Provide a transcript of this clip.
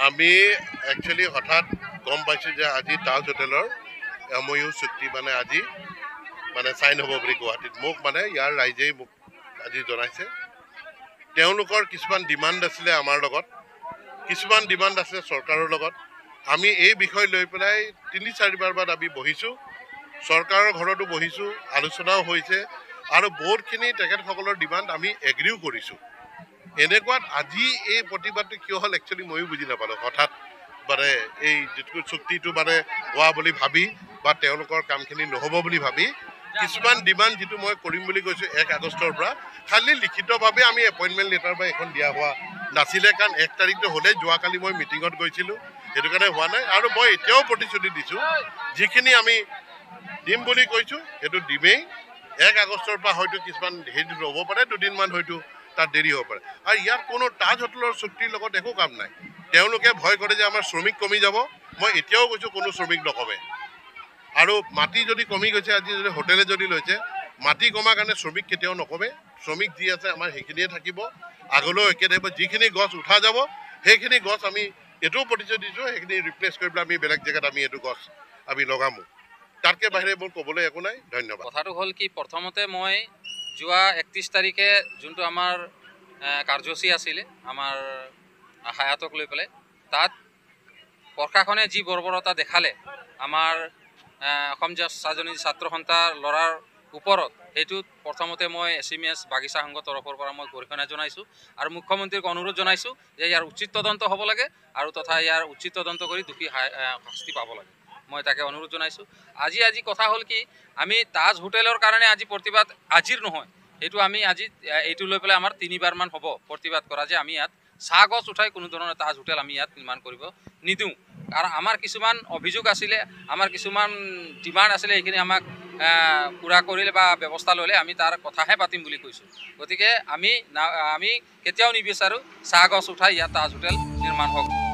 আমি একচুৱেলি হঠাৎ গম পাইছোঁ যে আজি তাজ হোটেলৰ MOU চুক্তি আজি চাইন হ'ব বুলি গুৱাহাটীত মোক ইয়াৰ ৰাইজেই মোক আজি জনাইছে। তেওঁলোকৰ কিছুমান ডিমাণ্ড আছিলে আমাৰ লগত, কিছুমান ডিমাণ্ড আছে চৰকাৰৰ লগত। আমি এই বিষয় লৈ পেলাই ৩-৪ বাৰ আমি বহিছোঁ, চৰকাৰৰ ঘৰতো বহিছোঁ, আলোচনাও হৈছে আৰু বহুতখিনি তেখেতসকলৰ ডিমাণ্ড আমি এগ্ৰিও কৰিছোঁ। এনেকুৱাত আজি এই প্ৰতিবাদটো কিয় হ'ল একচুৱেলি ময়ো বুজি নাপালোঁ। হঠাৎ এই যিটো চুক্তিটো হোৱা বুলি ভাবি বা তেওঁলোকৰ কামখিনি নহ'ব বুলি ভাবি কিছুমান ডিমাণ্ড যিটো মই কৰিম বুলি কৈছোঁ ১ আগষ্টৰ পৰা, খালি লিখিতভাৱে আমি এপইণ্টমেণ্ট লেটাৰ বা এখন দিয়া হোৱা নাছিলে, কাৰণ ১ তাৰিখটো হ'লে যোৱাকালি মই মিটিঙত গৈছিলোঁ, সেইটো কাৰণে হোৱা নাই। আৰু মই এতিয়াও প্ৰতিশ্ৰুতি দিছোঁ, যিখিনি আমি দিম বুলি কৈছোঁ সেইটো দিমেই। ১ আগষ্টৰ পৰা হয়তো কিছুমান হেৰি হ'ব পাৰে, দুদিনমান হয়তো তাত দেৰি হ'ব পাৰে। আৰু ইয়াত কোনো তাজ হোটেলৰ চুক্তিৰ লগত একো কাম নাই। তেওঁলোকে ভয় কৰে যে আমাৰ শ্ৰমিক কমি যাব। মই এতিয়াও কৈছোঁ কোনো শ্ৰমিক নকমে। আৰু মাটি যদি কমি গৈছে, আজি যদি হোটেলে যদি লৈছে, মাটি কমাৰ কাৰণে শ্ৰমিক কেতিয়াও নকমে। শ্ৰমিক যি আছে আমাৰ সেইখিনিয়ে থাকিব, আগলৈও একে থাকিব। যিখিনি গছ উঠা যাব সেইখিনি গছ আমি এইটোও প্ৰতিশ্ৰুতি দিছোঁ, সেইখিনি ৰিপ্লেচ কৰি পেলাই আমি বেলেগ জেগাত আমি এইটো গছ আমি লগামো। তাতকৈ বাহিৰে মোৰ ক'বলৈ একো নাই। ধন্যবাদ। কথাটো হ'ল কি, প্ৰথমতে মই যোৱা ৩১ তাৰিখে যোনটো আমাৰ কাৰ্যসূচী আছিলে আমাৰ হায়াতক লৈ পেলাই, তাত প্ৰশাসনে যি বৰ্বৰতা দেখালে আমাৰ অসম ছাত্ৰ সন্থাৰ ল'ৰাৰ ওপৰত, সেইটোত প্ৰথমতে মই SMS বাগিচা সংঘৰ তৰফৰ পৰা মই গৰিহণা জনাইছোঁ আৰু মুখ্যমন্ত্ৰীক অনুৰোধ জনাইছোঁ যে ইয়াৰ উচিত তদন্ত হ'ব লাগে আৰু তথা ইয়াৰ উচিত তদন্ত কৰি দোষী শাস্তি পাব লাগে। মই তাকে অনুৰোধ জনাইছোঁ। আজি কথা হ'ল কি, আমি তাজ হোটেলৰ কাৰণে আজি প্ৰতিবাদ আজিৰ নহয়, সেইটো আমি আজি এইটো লৈ পেলাই আমাৰ ৩বাৰমান হ'ব প্ৰতিবাদ কৰা যে আমি ইয়াত চাহ গছ উঠাই কোনো ধৰণৰ তাজ হোটেল আমি ইয়াত নিৰ্মাণ কৰিব নিদিওঁ। কাৰণ আমাৰ কিছুমান অভিযোগ আছিলে, আমাৰ কিছুমান ডিমাণ্ড আছিলে, এইখিনি আমাক পূৰা কৰিলে বা ব্যৱস্থা ল'লে আমি তাৰ কথাহে পাতিম বুলি কৈছোঁ। গতিকে আমি কেতিয়াও নিবিচাৰোঁ চাহ গছ উঠাই ইয়াত তাজ হোটেল নিৰ্মাণ হওক।